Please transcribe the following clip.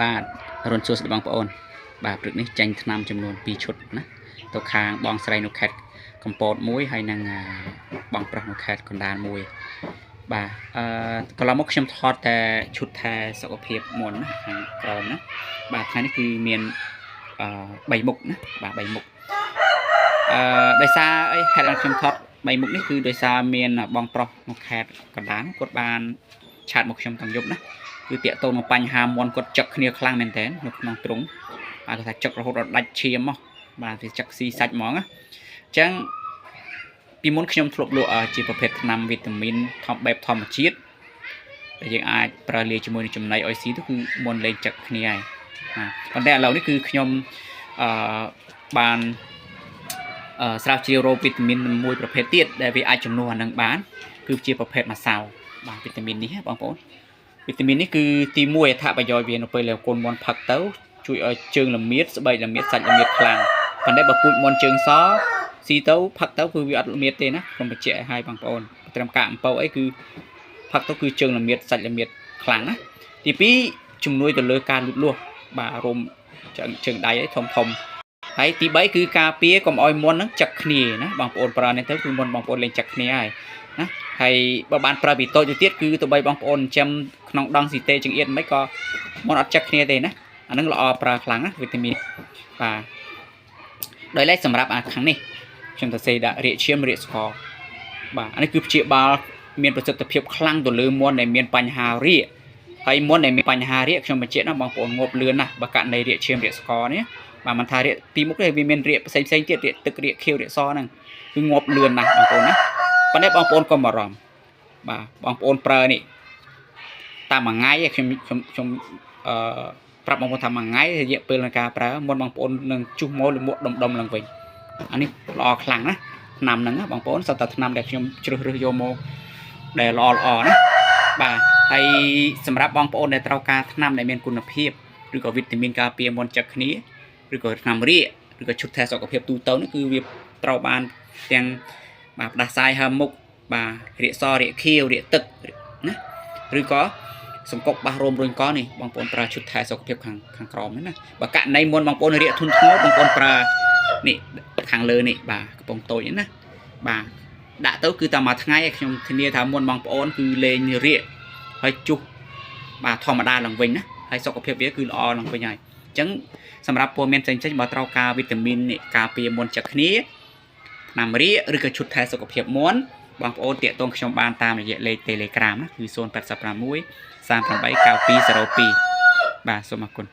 បាទរុនសួស្តីបងប្អូនបាទព្រឹកនេះចាញ់ថ្នាំចំនួន2ឈុតណាទៅខាងបងស្រីនៅខេត្តកំពតមួយហើយនឹងបងប្រុសនៅខេត្តកណ្ដាលមួយបាទកន្លងមកខ្ញុំថតតែឈុតថែសុខភាពមុនណាខាងក្រោមណាបាទថ្ងៃនេះគឺមាន3មុខណាបាទ3មុខដោយសារអីហេតុខ្ញុំថត3មុខនេះគឺដោយសារមានបងប្រុសនៅខេត្តកណ្ដាលគាត់បានឆាតមកខ្ញុំទាំងយប់ណាគឺតាកតូននឹងបញ្ហាមុនគាត់ចឹកគ្នាខ្លាំងមែនតើនៅក្នុងទ្រុងបាទគាត់ថាចឹករហូតដល់ដាច់ឈាមមកបាទវាចឹកស៊ីសាច់ហ្មងណាអញ្ចឹងពីមុនខ្ញុំធ្លាប់លក់ជាប្រភេទថ្នាំវីតាមីនបែបធម្មជាតិដែលយើងអាចប្រើលាយជាមួយនឹងចំណីអុយស៊ីទៅគឺមុនលេងចឹកគ្នាហើយប៉ុន្តែឥឡូវនេះគឺខ្ញុំបានស្រាវជ្រាវរកវីតាមីនមួយប្រភេទទៀតដែលវាអាចជំនួសអានឹងបានគឺជាប្រភេទម្សៅបាទវីតាមីននេះបងប្អូនវីតាមីននេះគឺទី1អត្ថប្រយោជន៍វានៅពេលដែលកូនមាន់ផឹកទៅជួយឲ្យជើងល្មៀតស្បែកល្មៀតសាច់ល្មៀតខ្លាំងប៉ុន្តែបើពូជមាន់ជើងសស៊ីទៅផឹកទៅគឺវាអត់ល្មៀតទេណាខ្ញុំបញ្ជាក់ឲ្យបងប្អូនត្រឹមកាកអំពៅអីគឺផឹកទៅគឺជើងល្មៀតសាច់ល្មៀតខ្លាំងណាទី2ជំនួយទៅលើការលូតលាស់បាទរួមជើងដៃឲ្យធំហើយទី3គឺការពារកុំឲ្យមាន់ហ្នឹងចឹកគ្នាណាបងប្អូនប្រើនេះទៅគឺមាន់បងប្អូនលេងចឹកគ្នាហើយណាហើយបើបានប្រើពីតូចទៅទៀតគឺទៅបីបងប្អូនចិញ្ចឹមក្នុងដងស៊ីតេចង្អៀតមិនក៏មាន់អត់ចឹកគ្នាទេណាអាហ្នឹងល្អប្រើខ្លាំងណាវីតាមីនបាទដោយឡែកសម្រាប់ខាងនេះខ្ញុំទៅសេដាក់រាកឈាមរាកស្ករបាទអានេះគឺព្យាបាលមានប្រសិទ្ធភាពខ្លាំងទៅលើមាន់ដែលមានបញ្ហារាកហើយមាន់ដែលមានបញ្ហារាកខ្ញុំបញ្ជាក់ណាបងប្អូនងប់លឿនណាស់បើករណីរាកឈាមរាកស្ករនេះបាទមិនថារាកពីមុខទេវាមានរាកផ្សេងទៀតរាកទឹករាកខៀវរាកសហ្នឹងគឺងាប់លឿនណាស់បងប្អូនណាប៉ុន្តែបងប្អូនកុំបារម្ភបាទបងប្អូនប្រើនេះតាមមួយថ្ងៃខ្ញុំប្រាប់បងប្អូនថាមួយថ្ងៃរយៈពេលនៃការប្រើមុនបងប្អូននឹងជុះមកលក់ដុំឡើងវិញអានេះល្អខ្លាំងណាថ្នាំហ្នឹងណាបងប្អូនសតតែថ្នាំដែលខ្ញុំជ្រើសរើសយកមកដែលល្អណាបាទហើយសម្រាប់បងប្អូនដែលត្រូវការថ្នាំដែលមានគុណភាពឬក៏វីតាមីនការពារមុនចឹកគ្នាឬក៏ថ្នាំរាកឬក៏ឈុតថែសុខភាពទូទៅនេះគឺវាត្រូវបានទាំងបាទផ្ដាសាយហើមមុខបាទរាកសរាកខៀវរាកទឹកណាឬក៏សង្កុកបាសរោមរុញកនេះបងប្អូនប្រើឈុតថែសុខភាពខាងក្រោមនេះណាបើករណីមុនបងប្អូនរាកធុនធ្ងរបងប្អូនប្រើនេះខាងលើនេះបាទកំប៉ុងតូចណាបាទដាក់ទៅគឺតែមួយថ្ងៃឲ្យខ្ញុំធានាថាមុនបងប្អូនគឺលេងរាកហើយជុះបាទធម្មតាឡើងវិញណាហើយសុខភាពវាគឺល្អឡើងវិញហើយអញ្ចឹងសម្រាប់ពលមានផ្សេងបើត្រូវការវីតាមីននេះការពារមុនចឹកគ្នាថ្នាំរាកឬក៏ឈុតថែសុខភាពមាន់បងប្អូនតាក់ទងខ្ញុំបានតាមរយៈលេខ Telegram ណាគឺ086 38 9202បាទសូមអរគុណ